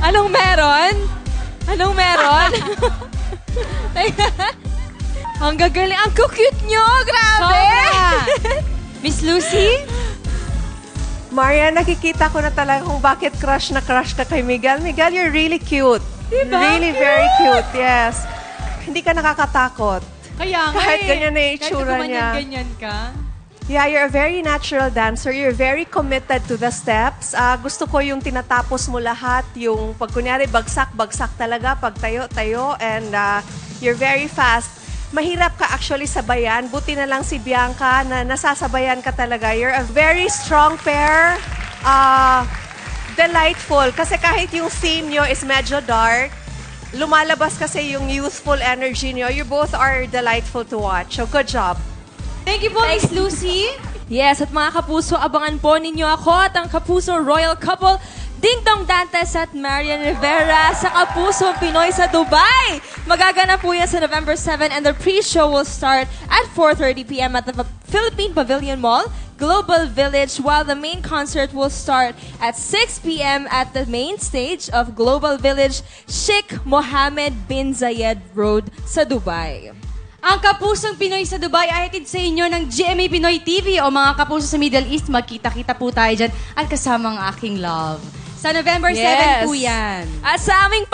Anong meron? Anong meron? Ang gagaling. Ang cute nyo. Grabe. Miss Lucy? Marian, nakikita ko na talaga kung bakit crush na crush ka kay Miguel. Miguel, you're really cute. Diba? Really very cute, yes. Hindi ka nakakatakot. Kaya nga Kahit ganyan na yung itsura niya. Kahit ganyan ka. Yeah, you're a very natural dancer. You're very committed to the steps. Gusto ko yung tinatapos mo lahat. Yung pag kunyari, bagsak talaga. Pag tayo. And you're very fast. Mahirap ka actually sabayan. Buti na lang si Bianca na nasasabayan ka talaga. You're a very strong pair. Delightful. Kasi kahit yung theme nyo is medyo dark, lumalabas kasi yung youthful energy nyo. You both are delightful to watch. So good job. Thank you po, Miss Lucy. Yes, at mga kapuso, abangan po ninyo ako at ang Kapuso Royal Couple, Ding Dong Dantes at Marian Rivera sa Kapuso Pinoy sa Dubai. Magaganap po yan sa November 7 and the pre-show will start at 4:30 p.m. at the Philippine Pavilion Mall, Global Village, while the main concert will start at 6 p.m. at the main stage of Global Village, Sheikh Mohammed bin Zayed Road sa Dubai. Ang Kapusong Pinoy sa Dubai ay hatid sa inyo ng GMA Pinoy TV o mga kapuso sa Middle East. Magkita-kita po tayo dyan at kasama ang aking love. Sa November 7 po yan. At sa aming